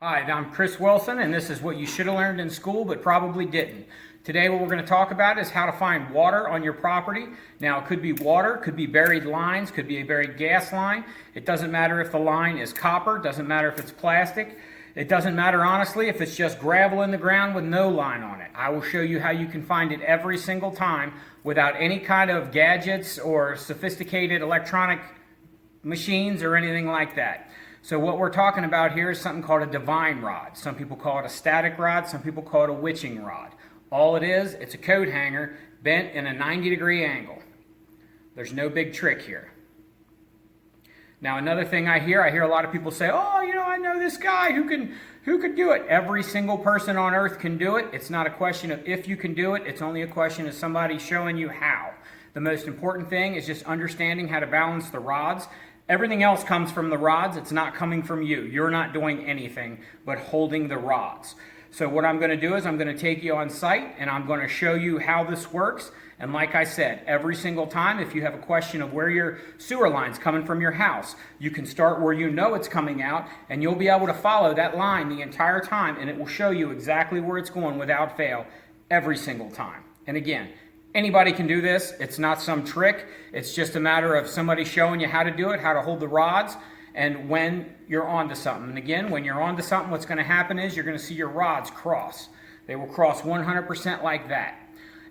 Hi, I'm Chris Wilson, and this is what you should have learned in school but probably didn't. Today what we're going to talk about is how to find water on your property. Now it could be water, could be buried lines, could be a buried gas line. It doesn't matter if the line is copper, doesn't matter if it's plastic. It doesn't matter honestly if it's just gravel in the ground with no line on it. I will show you how you can find it every single time without any kind of gadgets or sophisticated electronic machines or anything like that. So what we're talking about here is something called a divine rod. Some people call it a static rod, some people call it a witching rod. All it is, it's a coat hanger bent in a 90-degree angle. There's no big trick here. Now another thing I hear a lot of people say, oh, I know this guy who could do it. Every single person on earth can do it. It's not a question of if you can do it, it's only a question of somebody showing you how. The most important thing is just understanding how to balance the rods. Everything else comes from the rods. It's not coming from you. You're not doing anything but holding the rods. So what I'm going to do is I'm going to take you on site and I'm going to show you how this works. And like I said, every single time, if you have a question of where your sewer line's coming from your house, you can start where you know it's coming out and you'll be able to follow that line the entire time and it will show you exactly where it's going without fail every single time. And again, anybody can do this. It's not some trick. It's just a matter of somebody showing you how to do it, how to hold the rods, and when you're onto something. And again, when you're onto something, what's going to happen is you're going to see your rods cross. They will cross 100% like that.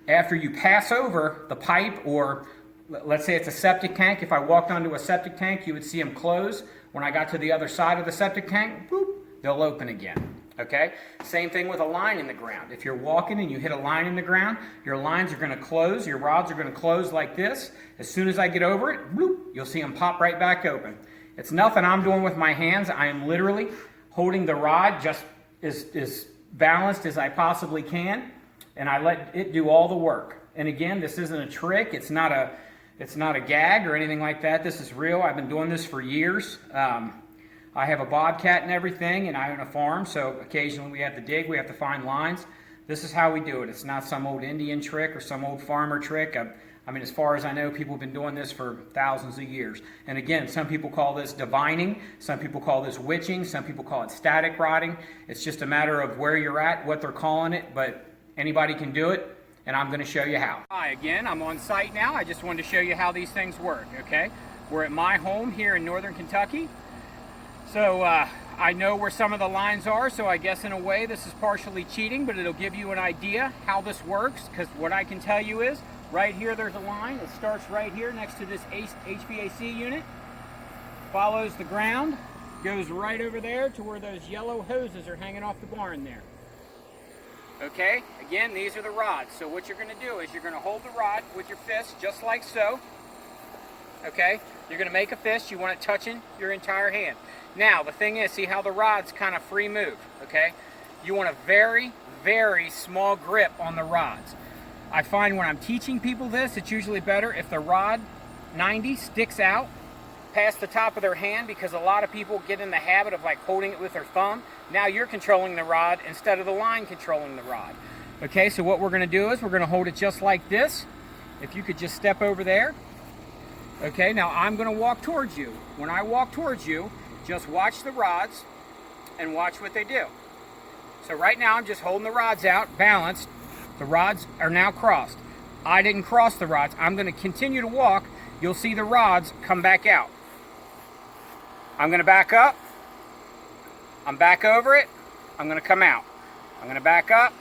After you pass over the pipe, or let's say it's a septic tank, if I walked onto a septic tank, you would see them close. When I got to the other side of the septic tank, boop, they'll open again. Okay? Same thing with a line in the ground. If you're walking and you hit a line in the ground, your lines are going to close, your rods are going to close like this. As soon as I get over it, bloop, you'll see them pop right back open. It's nothing I'm doing with my hands. I am literally holding the rod just as balanced as I possibly can, and I let it do all the work. And again, this isn't a trick. It's not a gag or anything like that. This is real. I've been doing this for years. I have a bobcat and everything, and I own a farm, so occasionally we have to dig, we have to find lines. This is how we do it. It's not some old Indian trick or some old farmer trick. I mean, as far as I know, people have been doing this for thousands of years. And again, some people call this divining, some people call this witching, some people call it static rodding. It's just a matter of where you're at, what they're calling it, but anybody can do it, and I'm going to show you how. Hi, again, I'm on site now. I just wanted to show you how these things work, okay? We're at my home here in northern Kentucky. So I know where some of the lines are, so I guess in a way this is partially cheating, but it'll give you an idea how this works, because what I can tell you is, right here there's a line. It starts right here next to this HVAC unit, follows the ground, goes right over there to where those yellow hoses are hanging off the barn there. Okay, again, these are the rods. So what you're going to do is you're going to hold the rod with your fist just like so. Okay, you're going to make a fist. You want it touching your entire hand. Now, the thing is, see how the rod's kind of free move, okay? You want a very, very small grip on the rods. I find when I'm teaching people this, it's usually better if the rod 90 sticks out past the top of their hand, because a lot of people get in the habit of like holding it with their thumb. Now you're controlling the rod instead of the line controlling the rod. Okay, so what we're going to do is we're going to hold it just like this. If you could just step over there. Okay, now I'm going to walk towards you. When I walk towards you, just watch the rods and watch what they do. So right now I'm just holding the rods out, balanced. The rods are now crossed. I didn't cross the rods. I'm going to continue to walk. You'll see the rods come back out. I'm going to back up. I'm back over it. I'm going to come out. I'm going to back up.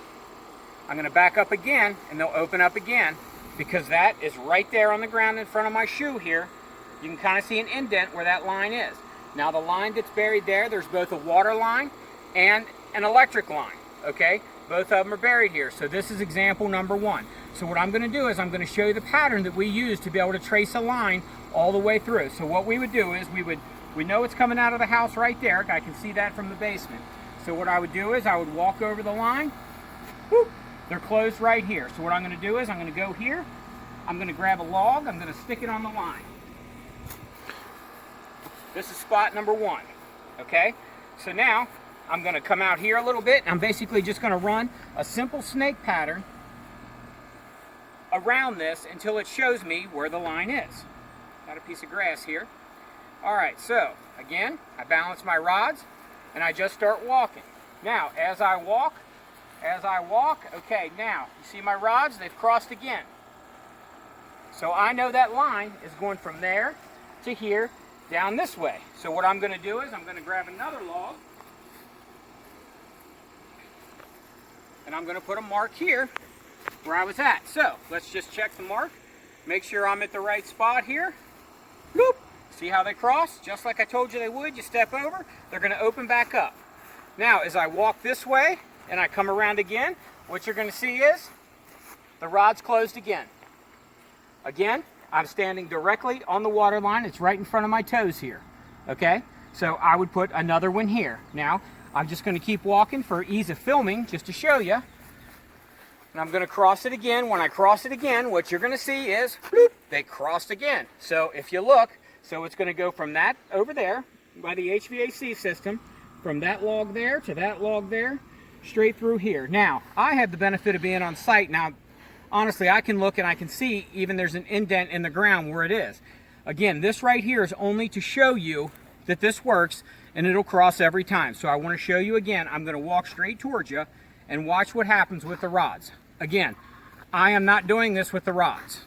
I'm going to back up again, and they'll open up again, because that is right there on the ground in front of my shoe here. You can kind of see an indent where that line is. Now the line that's buried there, there's both a water line and an electric line, okay? Both of them are buried here. So this is example number one. So what I'm going to do is I'm going to show you the pattern that we use to be able to trace a line all the way through. So what we would do is we know it's coming out of the house right there. I can see that from the basement. So what I would do is I would walk over the line. Whoop, they're closed right here. So what I'm going to do is I'm going to go here. I'm going to grab a log. I'm going to stick it on the line. This is spot number one, okay? So now I'm going to come out here a little bit. I'm basically just going to run a simple snake pattern around this until it shows me where the line is. Got a piece of grass here. All right, so again, I balance my rods. and I just start walking. Now, as I walk, okay, now, you see my rods? They've crossed again. So I know that line is going from there to here, down this way. So what I'm going to do is I'm going to grab another log, and I'm going to put a mark here where I was at. So let's just check the mark, make sure I'm at the right spot here. Boop. See how they cross? Just like I told you they would. You step over, they're going to open back up. Now, as I walk this way and I come around again, what you're going to see is the rod's closed again. Again, I'm standing directly on the water line. It's right in front of my toes here. Okay? So I would put another one here. Now, I'm just going to keep walking for ease of filming, just to show you. And I'm going to cross it again. When I cross it again, what you're going to see is, bloop, they crossed again. So if you look, so it's going to go from that over there by the HVAC system, from that log there to that log there, straight through here. Now, I have the benefit of being on site. Now, honestly, I can look and I can see even there's an indent in the ground where it is. Again, this right here is only to show you that this works, and it'll cross every time. So I want to show you again. I'm going to walk straight towards you and watch what happens with the rods. Again, I am not doing this with the rods.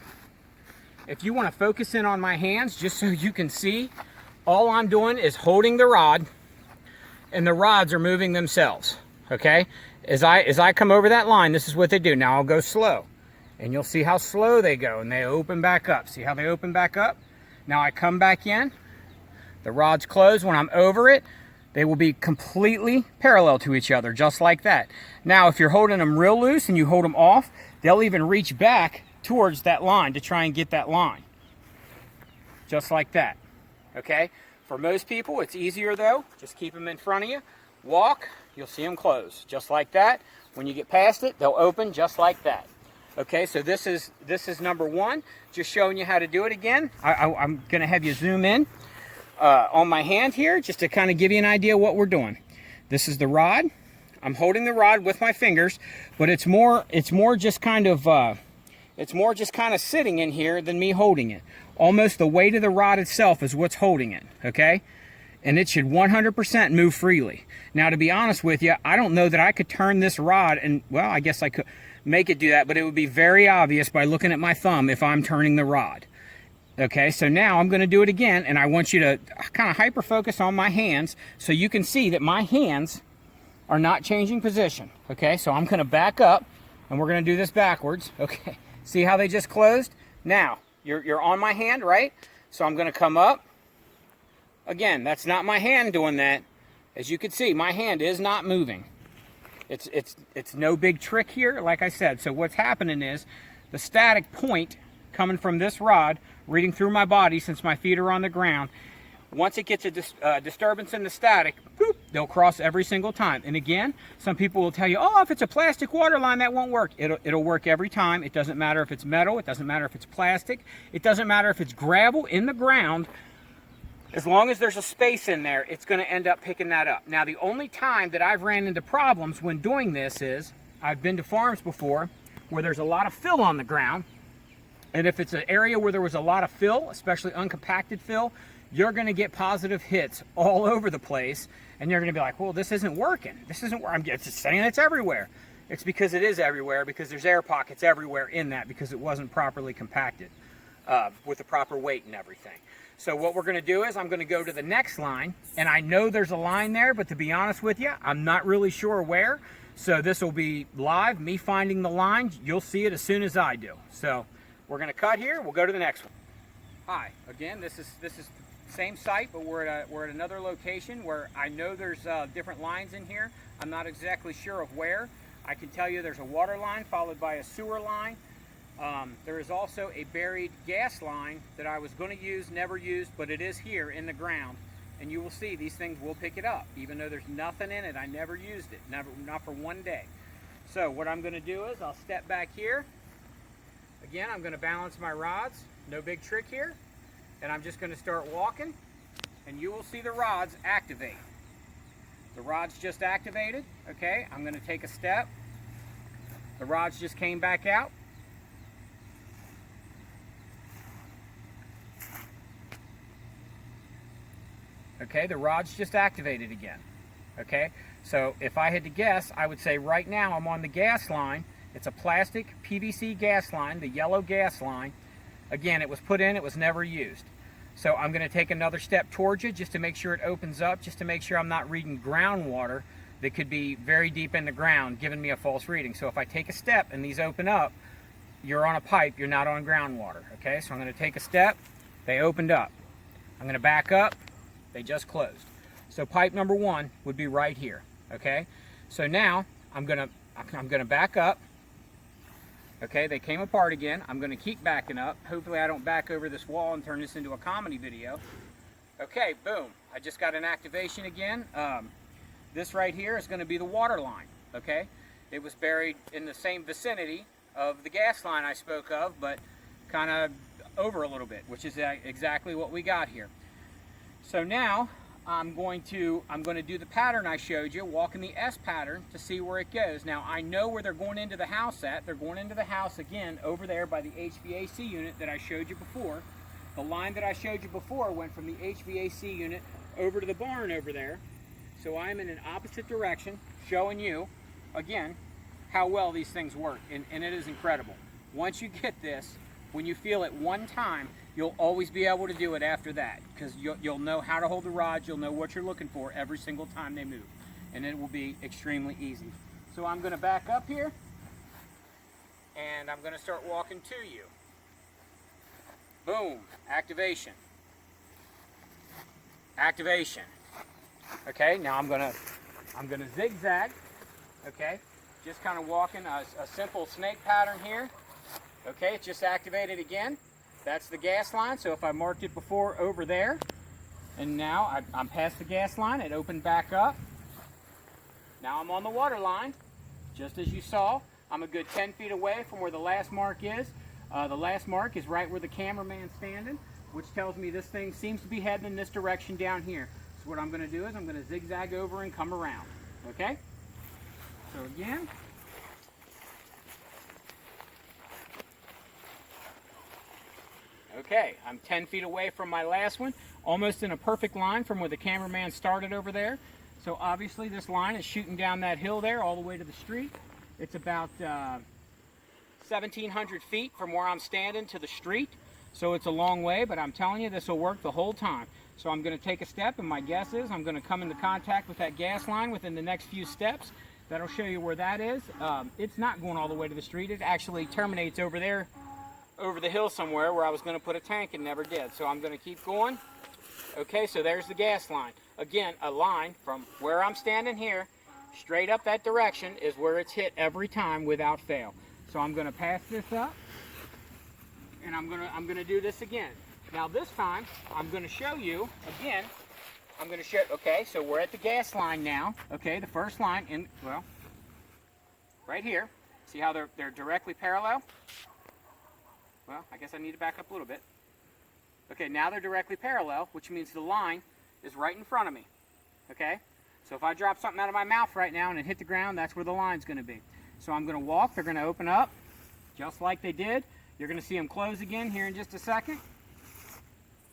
If you want to focus in on my hands, just so you can see, all I'm doing is holding the rod, and the rods are moving themselves. Okay? As I come over that line, this is what they do. Now I'll go slow, and you'll see how slow they go, and they open back up. See how they open back up? Now I come back in. The rod's closed. When I'm over it, they will be completely parallel to each other, just like that. Now, if you're holding them real loose and you hold them off, they'll even reach back towards that line to try and get that line. Just like that. Okay? For most people, it's easier though. Just keep them in front of you. Walk, you'll see them close. Just like that. When you get past it, they'll open just like that. Okay, so this is number one. Just showing you how to do it again. I'm going to have you zoom in on my hand here, just to kind of give you an idea what we're doing. This is the rod. I'm holding the rod with my fingers, but it's more just kind of sitting in here than me holding it. Almost the weight of the rod itself is what's holding it. Okay, and it should 100% move freely. Now, to be honest with you, I don't know that I could turn this rod, and well, I guess I could make it do that, but it would be very obvious by looking at my thumb if I'm turning the rod. Okay, so now I'm going to do it again, and I want you to kind of hyper focus on my hands so you can see that my hands are not changing position. Okay, so I'm going to back up, and we're going to do this backwards. Okay, see how they just closed? Now, you're on my hand, right? So I'm going to come up. Again, that's not my hand doing that. As you can see, my hand is not moving. It's no big trick here, like I said. So what's happening is the static point coming from this rod, reading through my body since my feet are on the ground, once it gets a disturbance in the static, boop, they'll cross every single time. And again, some people will tell you, oh, if it's a plastic water line, that won't work. It'll work every time. It doesn't matter if it's metal. It doesn't matter if it's plastic. It doesn't matter if it's gravel in the ground. As long as there's a space in there, it's going to end up picking that up. Now, the only time that I've ran into problems when doing this is, I've been to farms before where there's a lot of fill on the ground. And if it's an area where there was a lot of fill, especially uncompacted fill, you're going to get positive hits all over the place. And you're going to be like, well, this isn't working. This isn't where I'm just saying it's everywhere. It's because it is everywhere, because there's air pockets everywhere in that, because it wasn't properly compacted with the proper weight and everything. So what we're going to do is I'm going to go to the next line, and I know there's a line there, but to be honest with you, I'm not really sure where. So this will be live, me finding the line. You'll see it as soon as I do. So we're going to cut here. We'll go to the next one. Hi, again, this is the same site, but we're at another location where I know there's different lines in here. I'm not exactly sure of where. I can tell you there's a water line followed by a sewer line. There is also a buried gas line that I was going to use, never used, but it is here in the ground. And you will see these things will pick it up. Even though there's nothing in it, I never used it, not for one day. So what I'm going to do is I'll step back here. Again, I'm going to balance my rods. No big trick here. And I'm just going to start walking, and you will see the rods activate. The rods just activated. Okay, I'm going to take a step. The rods just came back out. Okay, the rod's just activated again. Okay, so if I had to guess, I would say right now I'm on the gas line. It's a plastic PVC gas line, the yellow gas line. Again, it was put in, it was never used. So I'm going to take another step towards you just to make sure it opens up, just to make sure I'm not reading groundwater that could be very deep in the ground, giving me a false reading. So if I take a step and these open up, you're on a pipe, you're not on groundwater. Okay, so I'm going to take a step, they opened up. I'm going to back up, they just closed. So pipe number one would be right here. Okay, so now I'm going to back up. Okay, they came apart again. I'm going to keep backing up. Hopefully I don't back over this wall and turn this into a comedy video. Okay, boom. I just got an activation again. This right here is going to be the water line. Okay, it was buried in the same vicinity of the gas line I spoke of, but kind of over a little bit, which is exactly what we got here. So now I'm going to do the pattern I showed you, walking the S pattern to see where it goes. Now I know where they're going into the house at. They're going into the house again over there by the HVAC unit that I showed you before. The line that I showed you before went from the HVAC unit over to the barn over there. So I'm in an opposite direction, showing you again how well these things work, and it is incredible. Once you get this, when you feel it one time, you'll always be able to do it after that, because you'll know how to hold the rods, you'll know what you're looking for every single time they move, and it will be extremely easy. So I'm going to back up here, and I'm going to start walking to you. Boom, activation. Activation. Okay, now I'm going to zigzag, okay, just kind of walking a simple snake pattern here. Okay, it's just activated again. That's the gas line, so if I marked it before over there, and now I'm past the gas line, it opened back up. Now I'm on the water line, just as you saw. I'm a good 10 feet away from where the last mark is. The last mark is right where the cameraman's standing, which tells me this thing seems to be heading in this direction down here. So what I'm going to do is I'm going to zigzag over and come around, okay? So again, okay, I'm 10 feet away from my last one, almost in a perfect line from where the cameraman started over there. So obviously this line is shooting down that hill there all the way to the street. It's about 1,700 feet from where I'm standing to the street. So it's a long way, but I'm telling you this will work the whole time. So I'm going to take a step, and my guess is I'm going to come into contact with that gas line within the next few steps. That'll show you where that is. It's not going all the way to the street. It actually terminates over there, over the hill somewhere where I was going to put a tank and never did. So I'm going to keep going. Okay, so there's the gas line. Again, a line from where I'm standing here, straight up that direction is where it's hit every time without fail. So I'm going to pass this up, and I'm going to do this again. Now this time, I'm going to show you, again, okay, so we're at the gas line now. Okay, the first line, well, right here. See how they're directly parallel? Well, I guess I need to back up a little bit. Okay, now they're directly parallel, which means the line is right in front of me. Okay, so if I drop something out of my mouth right now and it hit the ground, that's where the line's going to be. So I'm going to walk, they're going to open up, just like they did. You're going to see them close again here in just a second.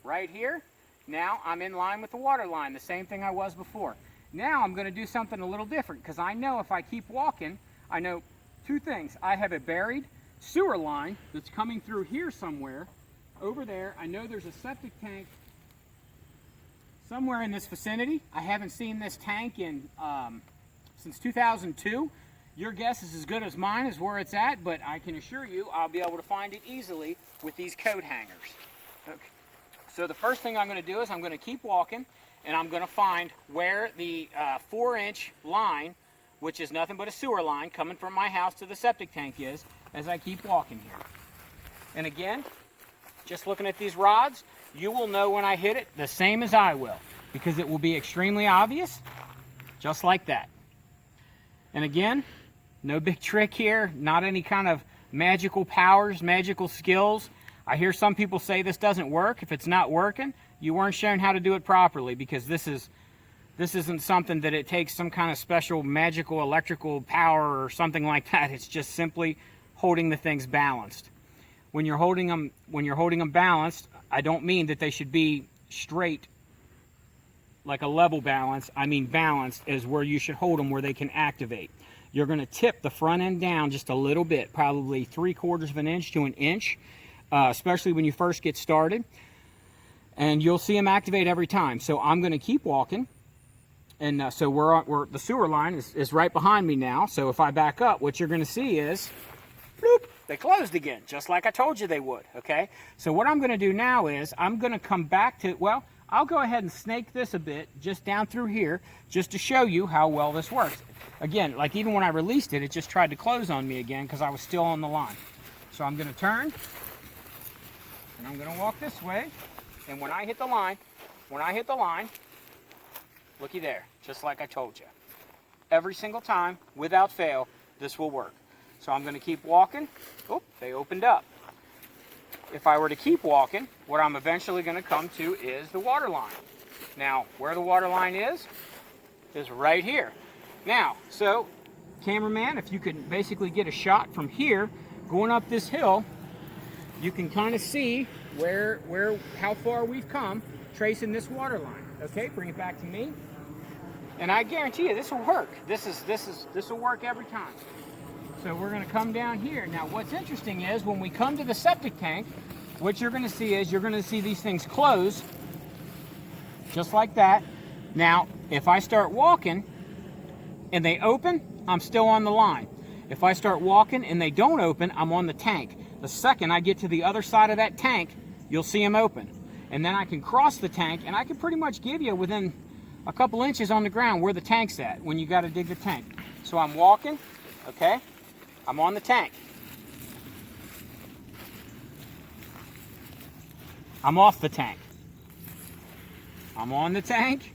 Right here, now I'm in line with the water line, the same thing I was before. Now I'm going to do something a little different, because I know if I keep walking, I know two things. I have a buried sewer line that's coming through here somewhere. Over there, I know there's a septic tank somewhere in this vicinity. I haven't seen this tank in since 2002. Your guess is as good as mine as where it's at, but I can assure you I'll be able to find it easily with these coat hangers. Okay. So the first thing I'm going to do is I'm going to keep walking, and I'm going to find where the 4-inch line, which is nothing but a sewer line coming from my house to the septic tank, is as I keep walking here. And again, just looking at these rods, you will know when I hit it the same as I will, because it will be extremely obvious, just like that. And again, no big trick here, not any kind of magical powers, magical skills. I hear some people say this doesn't work. If it's not working, you weren't shown how to do it properly, because this isn't something that it takes some kind of special magical electrical power or something like that. It's just simply holding the things balanced. When you're holding them balanced, I don't mean that they should be straight like a level balance, I mean balanced, is where you should hold them where they can activate. You're going to tip the front end down just a little bit, probably 3/4 of an inch to an inch, especially when you first get started. And you'll see them activate every time. So I'm going to keep walking. And so the sewer line is right behind me now. So if I back up, what you're going to see is, bloop, they closed again, just like I told you they would, okay? So what I'm going to do now is I'm going to come back to, well, I'll go ahead and snake this a bit just down through here just to show you how well this works. Again, like even when I released it, it just tried to close on me again because I was still on the line. So I'm going to turn, and I'm going to walk this way. And when I hit the line, looky there, just like I told you. Every single time, without fail, this will work. So I'm going to keep walking. Oh, they opened up. If I were to keep walking, what I'm eventually going to come to is the water line. Now, where the water line is right here. Now, so, cameraman, if you could basically get a shot from here, going up this hill, you can kind of see how far we've come tracing this water line. Okay, bring it back to me. And I guarantee you, this will work. This will work every time. So we're going to come down here. Now, what's interesting is when we come to the septic tank, what you're going to see is you're going to see these things close, just like that. Now, if I start walking and they open, I'm still on the line. If I start walking and they don't open, I'm on the tank. The second I get to the other side of that tank, you'll see them open. And then I can cross the tank, and I can pretty much give you within a couple inches on the ground where the tank's at when you got to dig the tank. So I'm walking, okay? I'm on the tank. I'm off the tank. I'm on the tank.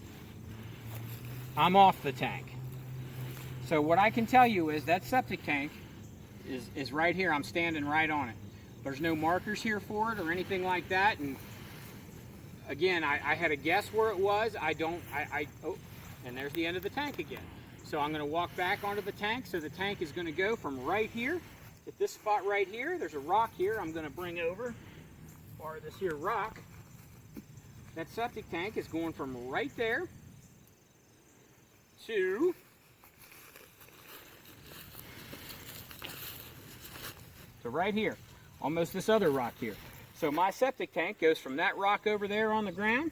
I'm off the tank. So what I can tell you is that septic tank is right here. I'm standing right on it. There's no markers here for it or anything like that. And again, I had a guess where it was. Oh, and there's the end of the tank again. So I'm going to walk back onto the tank. So the tank is going to go from right here, at this spot right here. There's a rock here I'm going to bring over, or this here rock. That septic tank is going from right there to right here, almost this other rock here. So my septic tank goes from that rock over there on the ground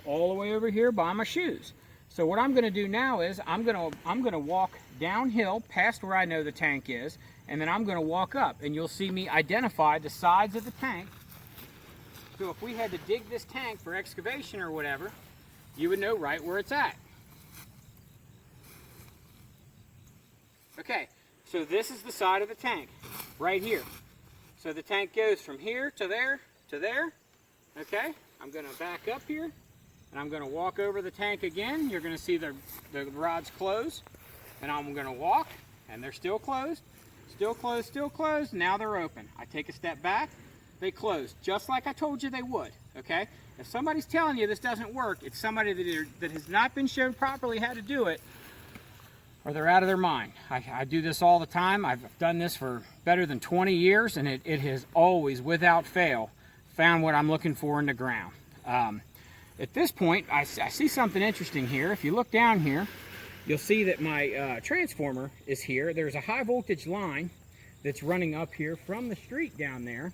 all the way over here by my shoes. So what I'm going to do now is I'm going to walk downhill past where I know the tank is, and then I'm going to walk up, and you'll see me identify the sides of the tank. So if we had to dig this tank for excavation or whatever, you would know right where it's at. Okay, so this is the side of the tank, right here. So the tank goes from here to there, okay? I'm going to back up here, and I'm going to walk over the tank again. You're going to see the rods close, and I'm going to walk, and they're still closed, still closed, still closed. Now they're open. I take a step back, they close, just like I told you they would, okay? If somebody's telling you this doesn't work, it's somebody that has not been shown properly how to do it, or they're out of their mind. I do this all the time. I've done this for better than 20 years, and it has always, without fail, found what I'm looking for in the ground. At this point, I see something interesting here. If you look down here, you'll see that my transformer is here. There's a high voltage line that's running up here from the street down there.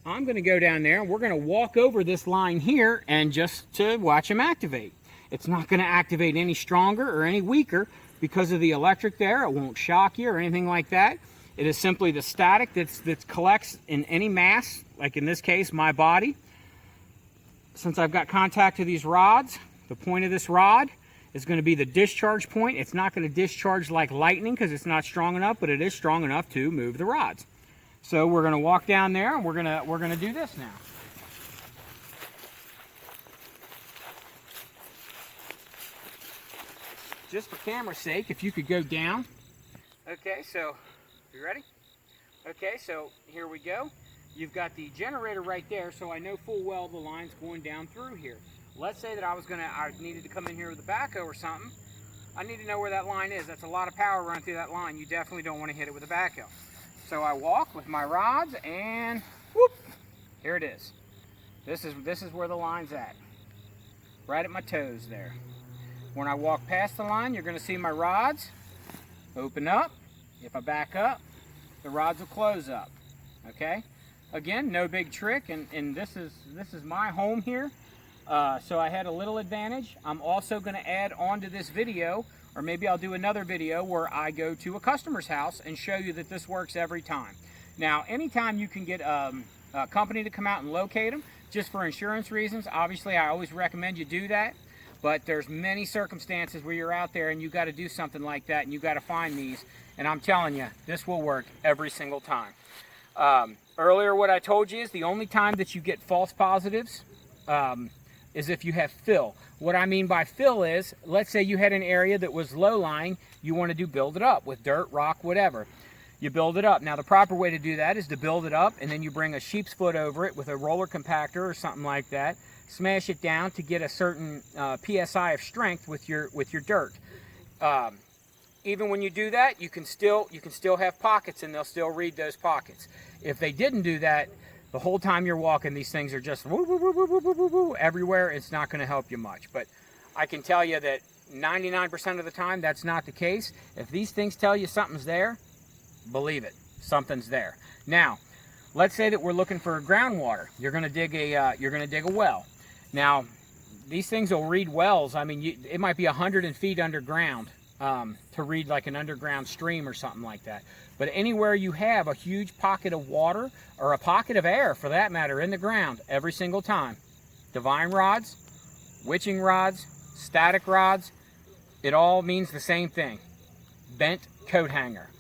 I'm going to go down there, and we're going to walk over this line here and just to watch them activate. It's not going to activate any stronger or any weaker because of the electric there. It won't shock you or anything like that. It is simply the static that collects in any mass, like in this case, my body. Since I've got contact to these rods, the point of this rod is going to be the discharge point. It's not going to discharge like lightning because it's not strong enough, but it is strong enough to move the rods. So we're going to walk down there, and we're going to do this now. Just for camera's sake, if you could go down. Okay, so you ready? Okay, so here we go. You've got the generator right there, so I know full well the line's going down through here. Let's say that I needed to come in here with a backhoe or something. I need to know where that line is. That's a lot of power running through that line. You definitely don't want to hit it with a backhoe. So I walk with my rods, and whoop, here it is. This is where the line's at. right at my toes there. When I walk past the line, you're going to see my rods open up. If I back up, the rods will close up. Okay? Again, no big trick, and this is my home here, so I had a little advantage. I'm also going to add onto this video, or maybe I'll do another video where I go to a customer's house and show you that this works every time. Now, anytime you can get a company to come out and locate them, just for insurance reasons, obviously I always recommend you do that. But there's many circumstances where you're out there and you got to do something like that, and you got to find these. And I'm telling you, this will work every single time. Earlier, what I told you is the only time that you get false positives is if you have fill. What I mean by fill is, let's say you had an area that was low-lying, you want to build it up with dirt, rock, whatever. You build it up. Now, the proper way to do that is to build it up, and then you bring a sheep's foot over it with a roller compactor or something like that. Smash it down to get a certain PSI of strength with your dirt. Even when you do that, you can still have pockets, and they'll still read those pockets. If they didn't do that, the whole time you're walking, these things are just woo, woo, woo, woo, woo, woo, woo, everywhere. It's not going to help you much. But I can tell you that 99% of the time, that's not the case. If these things tell you something's there, believe it, something's there. Now, let's say that we're looking for groundwater. You're going to dig a well. Now, these things will read wells. I mean, it might be 100 feet underground to read like an underground stream or something like that. But anywhere you have a huge pocket of water, or a pocket of air for that matter, in the ground, every single time, divine rods, witching rods, static rods, it all means the same thing: bent coat hanger.